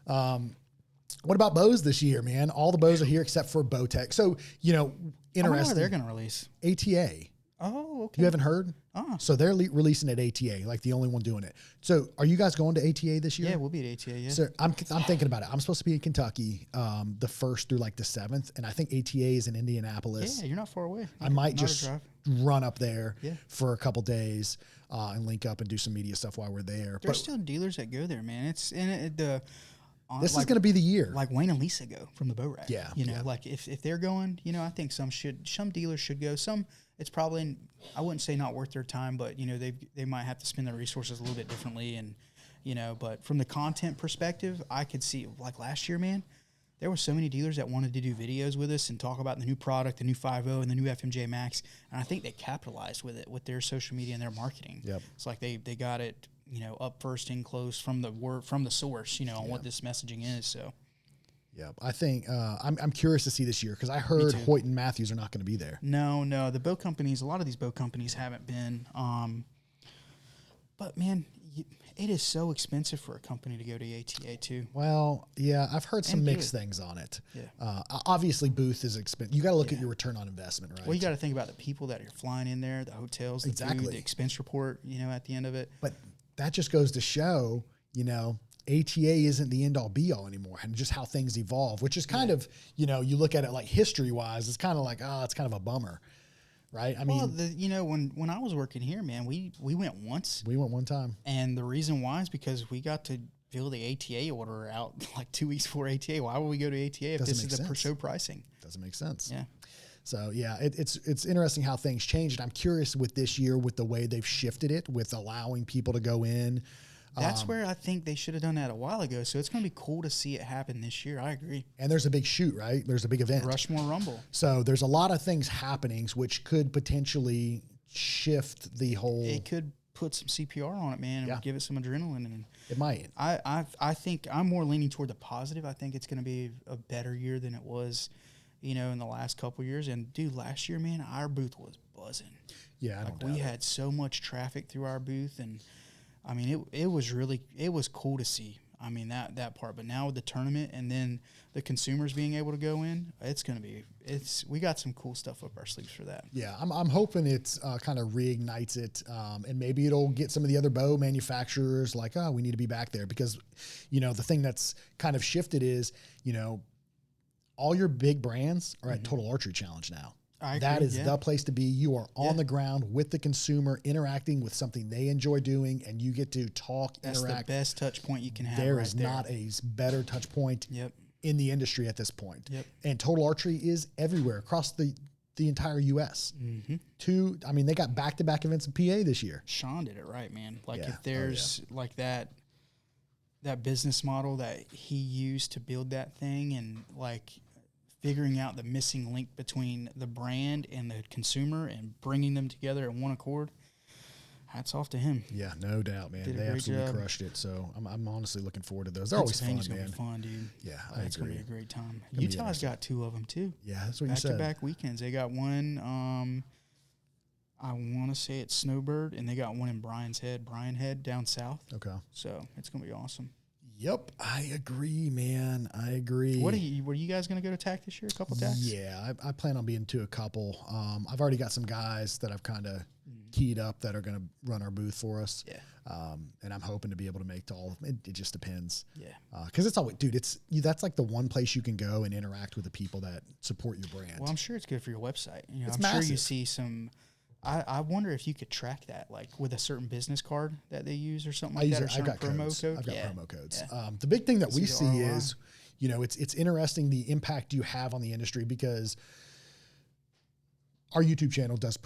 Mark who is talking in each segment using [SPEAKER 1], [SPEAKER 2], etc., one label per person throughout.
[SPEAKER 1] What about bows this year, man? All the bows are here except for Bowtech. So, interesting.
[SPEAKER 2] They're going to release
[SPEAKER 1] ATA.
[SPEAKER 2] Oh, okay.
[SPEAKER 1] You haven't heard?
[SPEAKER 2] Oh.
[SPEAKER 1] So they're releasing at ATA, like the only one doing it. So are you guys going to ATA this year?
[SPEAKER 2] Yeah, we'll be at ATA, yeah.
[SPEAKER 1] So I'm thinking about it. I'm supposed to be in Kentucky the 1st through like the 7th, and I think ATA is in Indianapolis.
[SPEAKER 2] Yeah, you're not far away.
[SPEAKER 1] I might just run up there for a couple days and link up and do some media stuff while we're there.
[SPEAKER 2] There's still dealers that go there, man. It's in the...
[SPEAKER 1] This is going to be the year.
[SPEAKER 2] Like Wayne and Lisa go from the Bow Rack.
[SPEAKER 1] Yeah.
[SPEAKER 2] Like if they're going, I think some dealers should go. Some, it's probably, I wouldn't say not worth their time, but, they might have to spend their resources a little bit differently. And, but from the content perspective, I could see, like last year, man, there were so many dealers that wanted to do videos with us and talk about the new product, the new 5.0 and the new FMJ Max. And I think they capitalized with it, with their social media and their marketing.
[SPEAKER 1] Yep.
[SPEAKER 2] It's like they got it, up first and close from the source, on what this messaging is. So,
[SPEAKER 1] yeah, I think I'm curious to see this year because I heard Hoyt and Matthews are not going to be there.
[SPEAKER 2] No, the boat companies, a lot of these boat companies haven't been. But man, it is so expensive for a company to go to ATA too.
[SPEAKER 1] Well, yeah, I've heard some mixed things on it.
[SPEAKER 2] Yeah.
[SPEAKER 1] Obviously, booth is expensive. You got to look at your return on investment, right?
[SPEAKER 2] Well, you got to think about the people that are flying in there, the hotels, the food, the expense report. At the end of it.
[SPEAKER 1] But that just goes to show, ATA isn't the end all be all anymore, and just how things evolve, which is kind of, you look at it like history wise, it's kind of like, it's kind of a bummer, right? I mean,
[SPEAKER 2] when I was working here, man, we went once.
[SPEAKER 1] We went one time.
[SPEAKER 2] And the reason why is because we got to fill the ATA order out like 2 weeks before ATA. Why would we go to ATA if this is the per show pricing?
[SPEAKER 1] Doesn't make sense.
[SPEAKER 2] Yeah.
[SPEAKER 1] So yeah, it's interesting how things changed. I'm curious with this year with the way they've shifted it with allowing people to go in.
[SPEAKER 2] That's where I think they should have done that a while ago. So it's going to be cool to see it happen this year. I agree.
[SPEAKER 1] And there's a big shoot, right? There's a big event.
[SPEAKER 2] Rushmore Rumble.
[SPEAKER 1] So there's a lot of things happening which could potentially shift the whole.
[SPEAKER 2] It could put some CPR on it, man, and give it some adrenaline. And
[SPEAKER 1] it might.
[SPEAKER 2] I think I'm more leaning toward the positive. I think it's going to be a better year than it was, in the last couple of years. And dude, last year, man, our booth was buzzing.
[SPEAKER 1] Yeah,
[SPEAKER 2] we had so much traffic through our booth, and I mean, it was cool to see. I mean, that part. But now with the tournament and then the consumers being able to go in, we got some cool stuff up our sleeves for that.
[SPEAKER 1] Yeah, I'm hoping it's kind of reignites it, and maybe it'll get some of the other bow manufacturers like, we need to be back there because, the thing that's kind of shifted is, all your big brands are at Total Archery Challenge now. That is the place to be. You are on the ground with the consumer, interacting with something they enjoy doing, and you get to talk,
[SPEAKER 2] interact. That's the best touch point you can have.
[SPEAKER 1] There is not a better touch point in the industry at this point.
[SPEAKER 2] Yep.
[SPEAKER 1] And Total Archery is everywhere across the entire U.S.
[SPEAKER 2] Mm-hmm.
[SPEAKER 1] They got back-to-back events in PA this year.
[SPEAKER 2] Sean did it right, man. Like if there's like that business model that he used to build that thing and like figuring out the missing link between the brand and the consumer and bringing them together in one accord, hats off to him.
[SPEAKER 1] Yeah, no doubt, man. They absolutely crushed it. So I'm honestly looking forward to those. They're always fun, man.
[SPEAKER 2] Gonna be fun, dude.
[SPEAKER 1] Yeah,
[SPEAKER 2] it's gonna be a great time. Utah's got 2 of them too.
[SPEAKER 1] Yeah, that's what you said.
[SPEAKER 2] Back-to-back weekends. They got one. I want to say it's Snowbird, and they got one in Brian Head down south.
[SPEAKER 1] Okay.
[SPEAKER 2] So it's gonna be awesome.
[SPEAKER 1] Yep, I agree, man. I agree.
[SPEAKER 2] Were you guys going to go to TAC this year? A couple TACs?
[SPEAKER 1] Yeah, I plan on being to a couple. I've already got some guys that I've kind of keyed up that are going to run our booth for us.
[SPEAKER 2] Yeah.
[SPEAKER 1] And I'm hoping to be able to make to all of them. It just depends.
[SPEAKER 2] Yeah.
[SPEAKER 1] Because it's always, dude, that's like the one place you can go and interact with the people that support your brand.
[SPEAKER 2] Well, I'm sure it's good for your website.
[SPEAKER 1] It's
[SPEAKER 2] I'm
[SPEAKER 1] massive.
[SPEAKER 2] sure you see some. I wonder if you could track that, like with a certain business card that they use or something like that, or certain promo code.
[SPEAKER 1] I've got promo codes. Yeah. The big thing that we see is, it's interesting the impact you have on the industry because our YouTube channel does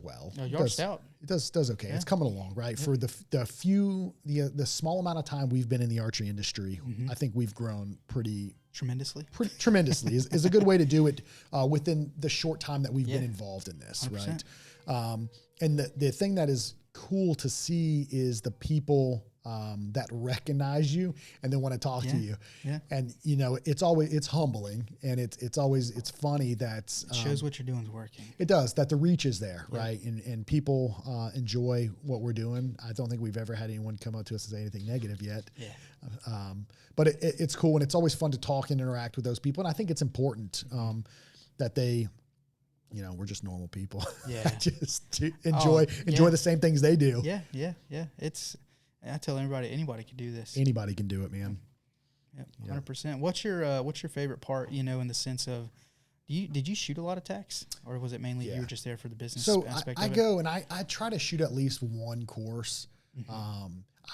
[SPEAKER 1] well.
[SPEAKER 2] No, yours stout.
[SPEAKER 1] It does okay. Yeah. It's coming along, right? Yeah. For the small amount of time we've been in the archery industry, I think we've grown
[SPEAKER 2] tremendously.
[SPEAKER 1] Tremendously is a good way to do it within the short time that we've been involved in this,
[SPEAKER 2] 100%.
[SPEAKER 1] right? And the thing that is cool to see is the people that recognize you and then want to talk to you.
[SPEAKER 2] Yeah.
[SPEAKER 1] And you know, it's humbling, and it's funny that
[SPEAKER 2] It shows what you're doing is working.
[SPEAKER 1] it does, that the reach is there, right? And people enjoy what we're doing. I don't think we've ever had anyone come up to us and say anything negative yet.
[SPEAKER 2] Yeah.
[SPEAKER 1] But it's cool, and it's always fun to talk and interact with those people. And I think it's important that they, you know, we're just normal people.
[SPEAKER 2] Yeah.
[SPEAKER 1] Just to enjoy the same things they do.
[SPEAKER 2] Yeah. I tell anybody can do this.
[SPEAKER 1] Anybody can do it, man.
[SPEAKER 2] Yep, 100%. What's your favorite part, you know, in the sense of, did you shoot a lot of TACs, or was it mainly you were just there for the business aspect of it?
[SPEAKER 1] I go and I try to shoot at least one course.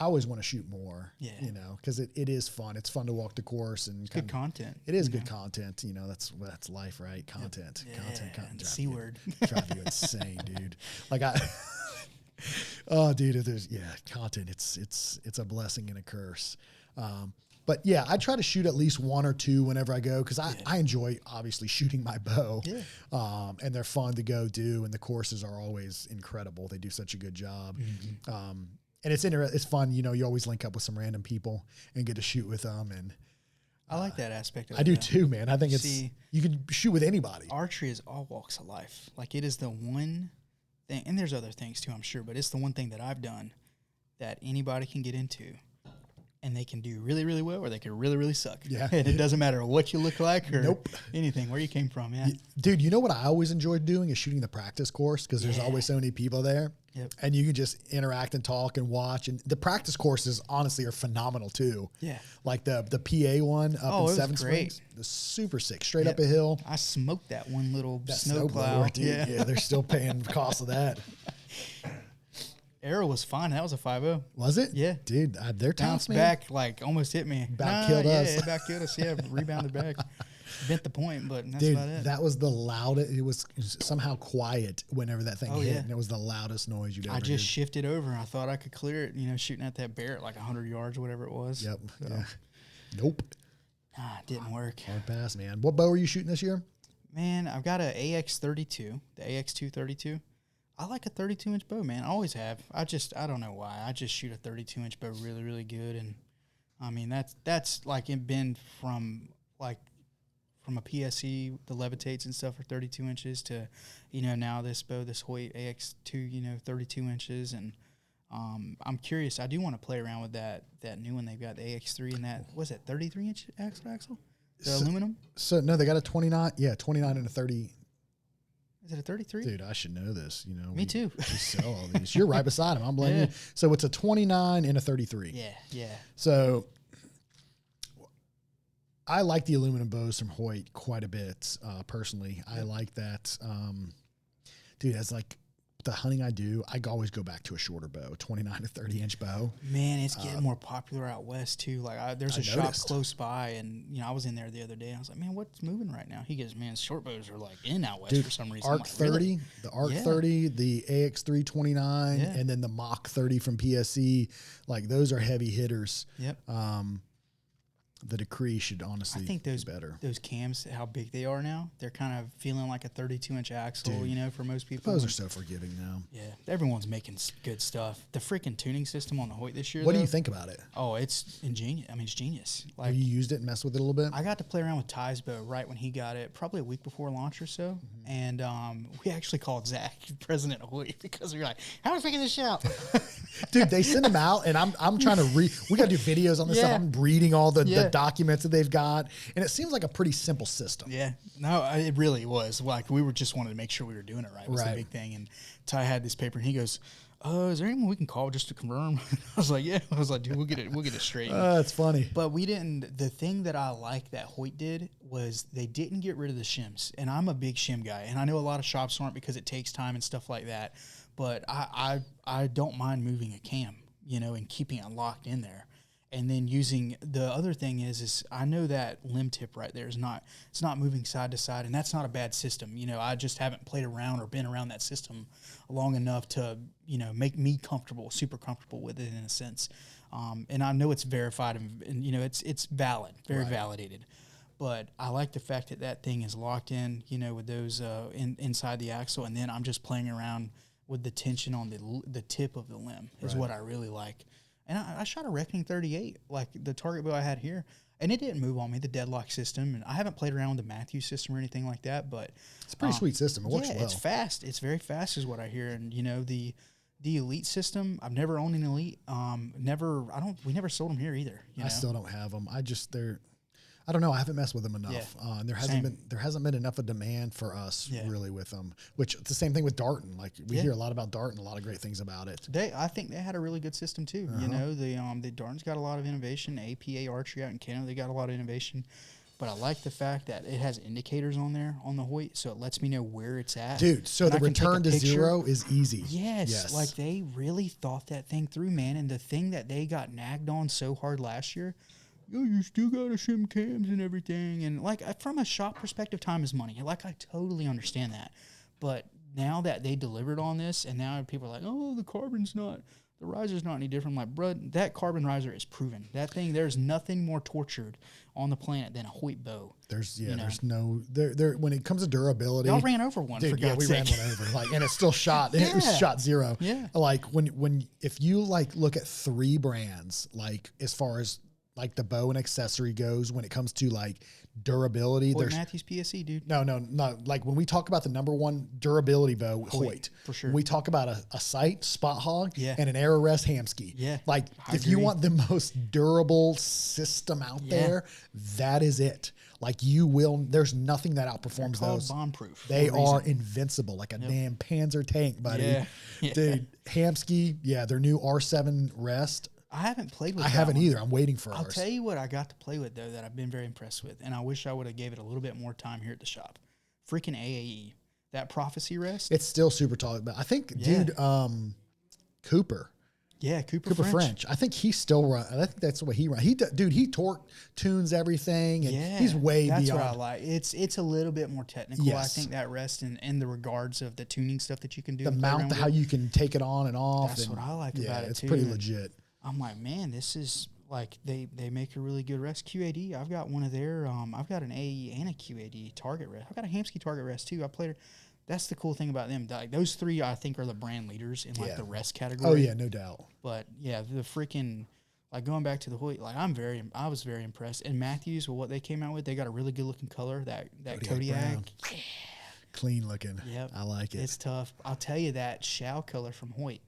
[SPEAKER 1] I always want to shoot more, you know, because it is fun. It's fun to walk the course and
[SPEAKER 2] good content.
[SPEAKER 1] It is good content. You know, that's life, right? Content, content.
[SPEAKER 2] The C word.
[SPEAKER 1] Drive you insane, dude. Like oh, dude, there's content. It's a blessing and a curse. But yeah, I try to shoot at least one or two whenever I go, because I enjoy obviously shooting my bow. Yeah. And they're fun to go do, and the courses are always incredible. They do such a good job. And it's fun, you know, you always link up with some random people and get to shoot with them. And
[SPEAKER 2] I like that aspect of it.
[SPEAKER 1] I do too, man. I think you can shoot with anybody.
[SPEAKER 2] Archery is all walks of life. Like, it is the one thing, and there's other things too, I'm sure, but it's the one thing that I've done that anybody can get into, and they can do really, really well, or they can really, really suck.
[SPEAKER 1] Yeah.
[SPEAKER 2] And it doesn't matter what you look like or anything, where you came from. Yeah.
[SPEAKER 1] Dude, you know what I always enjoyed doing is shooting the practice course, because there's always so many people there.
[SPEAKER 2] Yep.
[SPEAKER 1] And you can just interact and talk and watch. And the practice courses, honestly, are phenomenal too.
[SPEAKER 2] Yeah.
[SPEAKER 1] Like the PA one up in Seven Springs. The super sick, straight up a hill.
[SPEAKER 2] I smoked that one little snow plow.
[SPEAKER 1] Dude. Yeah, they're still paying the cost of that.
[SPEAKER 2] Arrow was fine. That was a 5.0.
[SPEAKER 1] Was it?
[SPEAKER 2] Yeah.
[SPEAKER 1] Dude, they're tough,
[SPEAKER 2] bounced
[SPEAKER 1] man.
[SPEAKER 2] back, like almost hit me.
[SPEAKER 1] Killed us.
[SPEAKER 2] Yeah, back killed us. Yeah, rebounded back. Bent the point, but that's
[SPEAKER 1] Dude,
[SPEAKER 2] about it.
[SPEAKER 1] that was the loudest. It was somehow quiet whenever that thing hit, and it was the loudest noise you'd ever heard.
[SPEAKER 2] I just shifted over, and I thought I could clear it, you know, shooting at that bear at like 100 yards or whatever it was.
[SPEAKER 1] Yep.
[SPEAKER 2] So.
[SPEAKER 1] Yeah. Nope.
[SPEAKER 2] It didn't work.
[SPEAKER 1] Hard pass, man. What bow were you shooting this year?
[SPEAKER 2] Man, I've got a AX32, the AX232. I like a 32-inch bow, man. I always have. I don't know why. I just shoot a 32-inch bow really, really good, and I mean that's like it been from a PSE, the levitates and stuff, are 32 inches to, you know, now this bow, this Hoyt AX2, you know, 32 inches. And I'm curious. I do want to play around with that new one they've got, the AX3, and that, was it 33-inch axle? The aluminum?
[SPEAKER 1] So, no, they got a 29. Yeah, 29 and a 30.
[SPEAKER 2] Is it a 33?
[SPEAKER 1] Dude, I should know this. You know,
[SPEAKER 2] Me too.
[SPEAKER 1] We sell all these. You're right beside him. I'm blaming you. So it's a 29 and a 33.
[SPEAKER 2] Yeah.
[SPEAKER 1] So I like the aluminum bows from Hoyt quite a bit, personally. I like that. Dude, as like the hunting I do, I always go back to a shorter bow, 29 to 30-inch bow.
[SPEAKER 2] Man, it's getting more popular out west too. Like there's a shop close by, and you know I was in there the other day. And I was like, man, what's moving right now? He goes, man, short bows are like in out west for some reason.
[SPEAKER 1] Arc
[SPEAKER 2] like,
[SPEAKER 1] 30,
[SPEAKER 2] really?
[SPEAKER 1] the Arc 30, the AX329, and then the Mach 30 from PSE. Like those are heavy hitters.
[SPEAKER 2] Yep.
[SPEAKER 1] The Decree should honestly
[SPEAKER 2] I think those
[SPEAKER 1] be better.
[SPEAKER 2] Those cams, how big they are now, they're kind of feeling like a 32-inch axle,
[SPEAKER 1] Dude,
[SPEAKER 2] you know, for most people.
[SPEAKER 1] Those are so forgiving now.
[SPEAKER 2] Yeah, everyone's making good stuff. The freaking tuning system on the Hoyt this year,
[SPEAKER 1] What do you think about it?
[SPEAKER 2] Oh, it's ingenious. I mean, it's genius. Like,
[SPEAKER 1] have you used it and messed with it a little bit?
[SPEAKER 2] I got to play around with Ty's bow right when he got it, probably a week before launch or so. And we actually called Zach, president of Hoyt, because we were like, how are we figuring this shit out?
[SPEAKER 1] Dude, they send them out, and I'm trying to read. We got to do videos on this stuff. I'm reading all the documents that they've got, and it seems like a pretty simple system.
[SPEAKER 2] Yeah, no, it really was. Like, we were just wanted to make sure we were doing it right. Was the big thing. And Ty had this paper, and he goes, is there anyone we can call just to confirm? I was like, yeah. I was like, dude, we'll get it straight.
[SPEAKER 1] That's funny.
[SPEAKER 2] But we didn't. The thing that I like that Hoyt did was they didn't get rid of the shims. And I'm a big shim guy, and I know a lot of shops aren't because it takes time and stuff like that. But I don't mind moving a cam, you know, and keeping it locked in there. And then using the other thing is I know that limb tip right there it's not moving side to side, and that's not a bad system. You know, I just haven't played around or been around that system long enough to, you know, make me comfortable, super comfortable with it in a sense. And I know it's verified and you know, it's valid, very validated. But I like the fact that that thing is locked in, you know, with those inside the axle, and then I'm just playing around with the tension on the tip of the limb is what I really like. And I shot a Reckoning 38, like the target bow I had here, and it didn't move on me, the deadlock system. And I haven't played around with the Matthews system or anything like that, but
[SPEAKER 1] it's a pretty sweet system. It works well.
[SPEAKER 2] It's fast. It's very fast is what I hear. And, you know, the Elite system, I've never owned an Elite. We never sold them here either. You know?
[SPEAKER 1] I still don't have them. I don't know. I haven't messed with them enough. And there hasn't been enough of demand for us really with them, which it's the same thing with Darton. Like we hear a lot about Darton, a lot of great things about it.
[SPEAKER 2] I think they had a really good system too. You know, the Darton's got a lot of innovation. APA Archery out in Canada, they got a lot of innovation. But I like the fact that it has indicators on there on the Hoyt, so it lets me know where it's at.
[SPEAKER 1] Dude, so the return to zero is easy.
[SPEAKER 2] Yes, like they really thought that thing through, man. And the thing that they got nagged on so hard last year, you still got to shim cams and everything. And like from a shop perspective, time is money. Like I totally understand that. But now that they delivered on this, and now people are like, oh, the riser's not any different. I'm like, bro, that carbon riser is proven. That thing, there's nothing more tortured on the planet than a Hoyt bow.
[SPEAKER 1] There's no when it comes to durability.
[SPEAKER 2] Y'all ran over one, for God's
[SPEAKER 1] sake.
[SPEAKER 2] sake.
[SPEAKER 1] Ran one over. Like, and it's still shot. It was shot zero.
[SPEAKER 2] Yeah.
[SPEAKER 1] Like if you like look at 3 brands, like as far as like the bow and accessory goes, when it comes to like durability,
[SPEAKER 2] Hoyt
[SPEAKER 1] there's
[SPEAKER 2] Matthews PSE, dude.
[SPEAKER 1] No. Like when we talk about the number one durability bow, Hoyt.
[SPEAKER 2] For sure.
[SPEAKER 1] When we talk about a sight, spot hog,
[SPEAKER 2] Yeah.
[SPEAKER 1] and an arrow rest Hamsky.
[SPEAKER 2] Yeah.
[SPEAKER 1] Like if you want the most durable system out there, that is it. Like there's nothing that outperforms those.
[SPEAKER 2] Bombproof.
[SPEAKER 1] They are invincible, like a damn Panzer tank, buddy.
[SPEAKER 2] Yeah.
[SPEAKER 1] Dude, Hamsky, their new R7 rest.
[SPEAKER 2] I haven't played with
[SPEAKER 1] I haven't either. I'm waiting for
[SPEAKER 2] I'll
[SPEAKER 1] ours.
[SPEAKER 2] tell you what I got to play with, though, that I've been very impressed with, and I wish I would have gave it a little bit more time here at the shop. Freaking AAE. That Prophecy rest.
[SPEAKER 1] It's still super tall. But I think, dude, Cooper.
[SPEAKER 2] Yeah, Cooper
[SPEAKER 1] French. I think he still runs. I think that's the way he runs. He torque tunes everything, and he's way beyond.
[SPEAKER 2] That's what I like. It's a little bit more technical.
[SPEAKER 1] Yes.
[SPEAKER 2] I think that rest in the regards of the tuning stuff that you can do.
[SPEAKER 1] The mount, how you can take it on and off.
[SPEAKER 2] That's what I like about it,
[SPEAKER 1] it's
[SPEAKER 2] too.
[SPEAKER 1] pretty legit.
[SPEAKER 2] I'm like, man, this is like they make a really good rest. QAD, I've got one of their I've got an AE and a QAD target rest. I've got a Hamsky target rest too. I played her. That's the cool thing about them. Like, those 3 I think are the brand leaders in like the rest category.
[SPEAKER 1] Oh yeah, no doubt.
[SPEAKER 2] But yeah, the freaking like going back to the Hoyt, like I was very impressed. And Matthews, with what they came out with, they got a really good looking color, that Kodiak. Yeah.
[SPEAKER 1] Clean looking.
[SPEAKER 2] Yep.
[SPEAKER 1] I like it.
[SPEAKER 2] It's tough. I'll tell you that Shao color from Hoyt.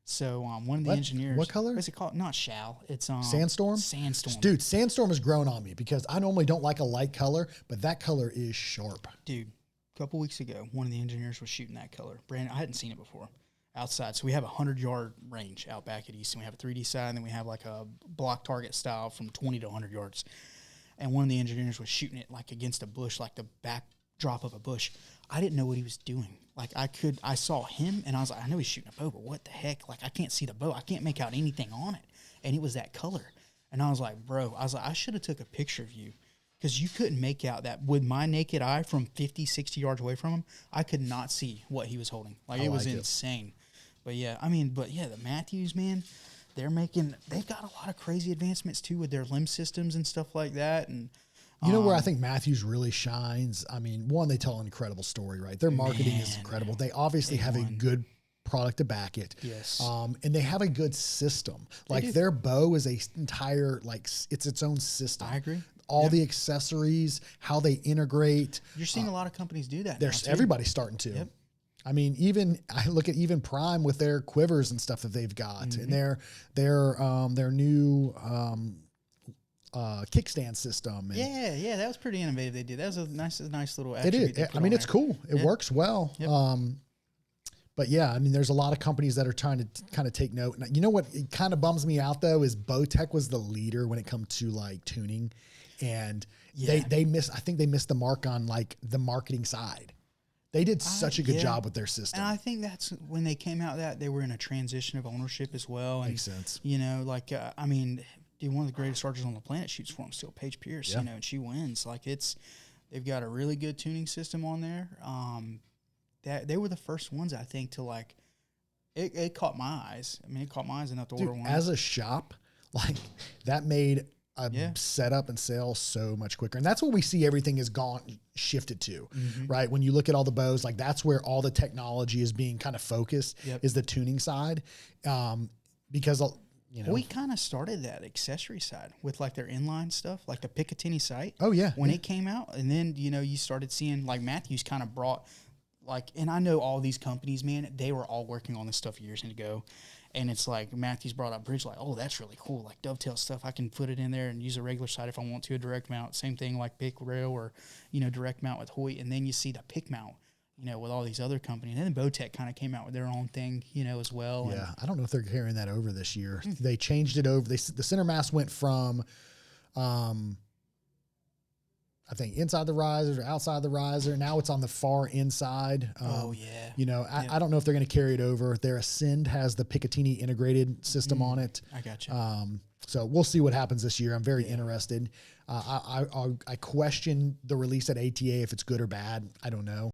[SPEAKER 2] So one of the engineers.
[SPEAKER 1] What color?
[SPEAKER 2] What's it called? Not Shao. It's
[SPEAKER 1] Sandstorm.
[SPEAKER 2] Sandstorm.
[SPEAKER 1] Dude, Sandstorm has grown on me because I normally don't like a light color, but that color is sharp.
[SPEAKER 2] Dude, a couple weeks ago, one of the engineers was shooting that color. Brandon, I hadn't seen it before. Outside, so we have a 100-yard range out back at Easton. We have a 3D side, and then we have like a block target style from 20 to 100 yards. And one of the engineers was shooting it like against a bush, like the backdrop of a bush. I didn't know what he was doing. Like I saw him, and I was like, I know he's shooting a bow, but what the heck? Like I can't see the bow. I can't make out anything on it. And it was that color. And I was like, bro, I should have took a picture of you. Because you couldn't make out that with my naked eye from 50, 60 yards away from him, I could not see what he was holding. Like it was insane. But the Matthews, man, they've got a lot of crazy advancements too with their limb systems and stuff like that. And
[SPEAKER 1] you know where I think Matthews really shines? I mean, one, they tell an incredible story, right? Their marketing is incredible. They obviously have a good product to back it.
[SPEAKER 2] Yes.
[SPEAKER 1] And they have a good system. Like their bow is it's its own system.
[SPEAKER 2] I agree.
[SPEAKER 1] All the accessories, how they integrate.
[SPEAKER 2] You're seeing a lot of companies do that.
[SPEAKER 1] There's everybody's starting to.
[SPEAKER 2] Yep.
[SPEAKER 1] I mean, I look at even Prime with their quivers and stuff that they've got, and their new kickstand system.
[SPEAKER 2] And
[SPEAKER 1] that
[SPEAKER 2] was pretty innovative. They did. That was a nice little.
[SPEAKER 1] It is. I mean, it's cool. It works well.
[SPEAKER 2] Yep.
[SPEAKER 1] But yeah, I mean, there's a lot of companies that are trying to kind of take note. And you know what? It kind of bums me out though is Bowtech was the leader when it comes to like tuning, and they missed. I think they missed the mark on like the marketing side. They did such a good job with their system.
[SPEAKER 2] And I think that's when they came out that they were in a transition of ownership as well. And,
[SPEAKER 1] makes sense.
[SPEAKER 2] You know, like, I mean, dude, one of the greatest archers on the planet shoots for them still, Paige Pierce, you know, and she wins. Like they've got a really good tuning system on there. That they were the first ones, I think, to like, it caught my eyes. I mean, it caught my eyes enough to order one.
[SPEAKER 1] As a shop, like that made a setup and sale so much quicker. And that's what we see everything is shifted to, right? When you look at all the bows, like that's where all the technology is being kind of focused is the tuning side. Because, You know?
[SPEAKER 2] Hoyt kind of started that accessory side with like their inline stuff, like the Picatinny sight.
[SPEAKER 1] Oh yeah.
[SPEAKER 2] When it came out, and then you started seeing like Matthews kind of brought like, and I know all these companies, man, they were all working on this stuff years ago. And it's like Matthews brought up bridge light. Oh, that's really cool. Like dovetail stuff. I can put it in there and use a regular sight if I want to, a direct mount. Same thing like pick rail or, direct mount with Hoyt. And then you see the pick mount, with all these other companies. And then Bowtech kind of came out with their own thing, as well.
[SPEAKER 1] Yeah. I don't know if they're carrying that over this year. They changed it over. The center mass went from, I think inside the riser or outside the riser. Now it's on the far inside.
[SPEAKER 2] Oh yeah.
[SPEAKER 1] I don't know if they're going to carry it over. Their Ascend has the Picatinny integrated system on it.
[SPEAKER 2] I got you.
[SPEAKER 1] So we'll see what happens this year. I'm very interested. I question the release at ATA if it's good or bad. I don't know.